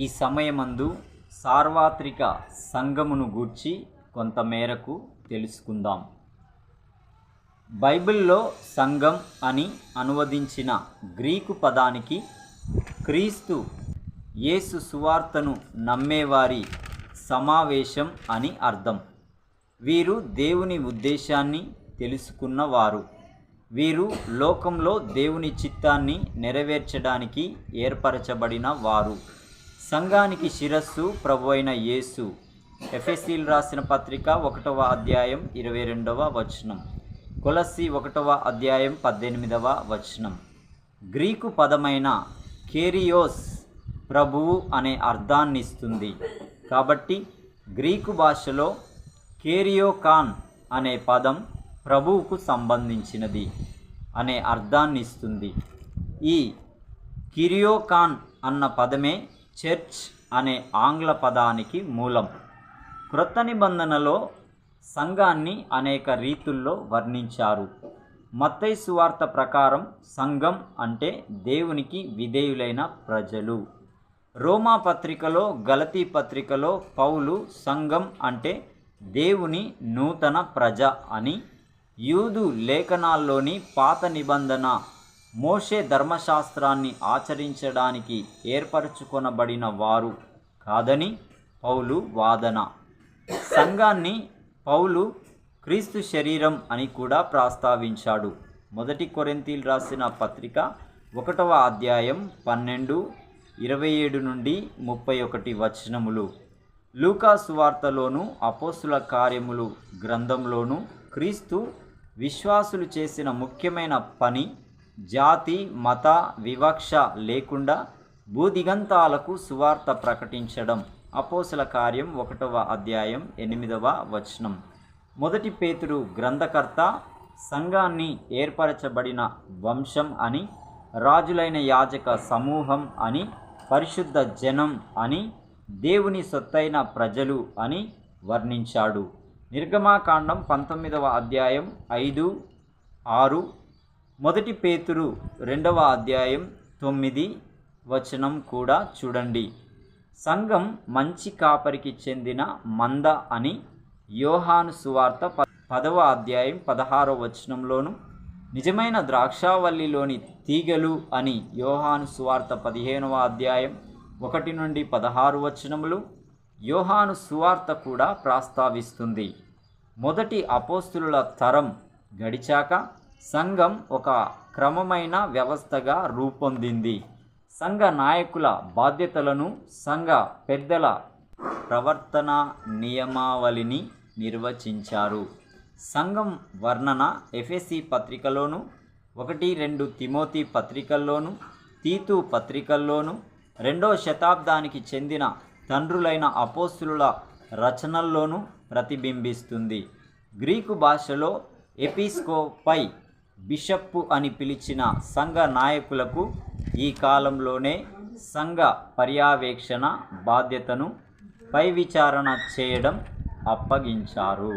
ఈ సమయమందు సార్వత్రిక సంఘమును గూర్చి కొంతమేరకు తెలుసుకుందాం. బైబిల్లో సంఘం అని అనువదించిన గ్రీకు పదానికి క్రీస్తు యేసు సువార్తను నమ్మేవారి సమావేశం అని అర్థం. వీరు దేవుని ఉద్దేశాన్ని తెలుసుకున్నవారు. వీరు లోకంలో దేవుని చిత్తాన్ని నెరవేర్చడానికి ఏర్పరచబడిన వారు. సంఘానికి శిరస్సు ప్రభువైన యేసు. ఎఫెసీయులకు రాసిన పత్రిక 1వ అధ్యాయం 22వ వచనం, కొలస్సీ 1వ అధ్యాయం 18వ వచనం. గ్రీకు పదమైన కేరియోస్ ప్రభువు అనే అర్థాన్నిస్తుంది. కాబట్టి గ్రీకు భాషలో కేరియోకాన్ అనే పదం ప్రభువుకు సంబంధించినది అనే అర్థాన్నిస్తుంది. ఈ కిరియోకాన్ అన్న పదమే చర్చ్ అనే ఆంగ్ల పదానికి మూలం. క్రొత్త నిబంధనలో సంఘాన్ని అనేక రీతుల్లో వర్ణించారు. మత్తయి సువార్త ప్రకారం సంఘం అంటే దేవునికి విధేయులైన ప్రజలు. రోమా పత్రికలో, గలతీ పత్రికలో పౌలు సంఘం అంటే దేవుని నూతన ప్రజ అని, యూదు లేఖనాల్లోని పాత నిబంధన మోషే ధర్మశాస్త్రాన్ని ఆచరించడానికి ఏర్పరచుకొనబడిన వారు కాదని పౌలు వాదన. సంఘాన్ని పౌలు క్రీస్తు శరీరం అని కూడా ప్రస్తావించాడు. 1 కొరింథీయులకు రాసిన పత్రిక 1వ అధ్యాయం 12, 27 నుండి 31 వచనములు. లూకా సువార్తలోను, అపోస్తుల కార్యములు గ్రంథంలోను క్రీస్తు విశ్వాసులు చేసిన ముఖ్యమైన పని జాతి మత వివక్ష లేకుండా భూదిగంతాలకు సువార్త ప్రకటించడం. అపోస్తుల కార్యం 1వ అధ్యాయం 8వ వచనం. 1 పేతురు గ్రంథకర్త సంఘాన్ని ఏర్పరచబడిన వంశం అని, రాజులైన యాజక సమూహం అని, పరిశుద్ధ జనం అని, దేవుని సొత్తైన ప్రజలు అని వర్ణించాడు. నిర్గమాకాండం 19వ అధ్యాయం 5, 6, 1 పేతురు 2వ అధ్యాయం 9 వచనం కూడా చూడండి. సంఘం మంచి కాపరికి చెందిన మంద అని యోహాను సువార్త 10వ అధ్యాయం 16వ వచనంలోను, నిజమైన ద్రాక్షావల్లిలోని తీగలు అని యోహాను సువార్త 15వ అధ్యాయం 1 నుండి 16 వచనములు యోహాను సువార్త కూడా ప్రస్తావిస్తుంది. మొదటి అపోస్తుల తరం గడిచాక సంఘం ఒక క్రమమైన వ్యవస్థగా రూపొందింది. సంఘ నాయకుల బాధ్యతలను, సంఘ పెద్దల ప్రవర్తన నియమావళిని నిర్వచించారు. సంఘం వర్ణన ఎఫెసీ పత్రికలోను, 1-2 తిమోతి పత్రికల్లోను, తీతు పత్రికల్లోను, 2వ శతాబ్దానికి చెందిన తండ్రులైన అపోస్తుల రచనల్లోనూ ప్రతిబింబిస్తుంది. గ్రీకు భాషలో ఎపిస్కోపై బిషప్పు అని పిలిచిన సంఘ నాయకులకు ఈ కాలంలోనే సంఘ పర్యవేక్షణ బాధ్యతను పై విచారణ చేయడం అప్పగించారు.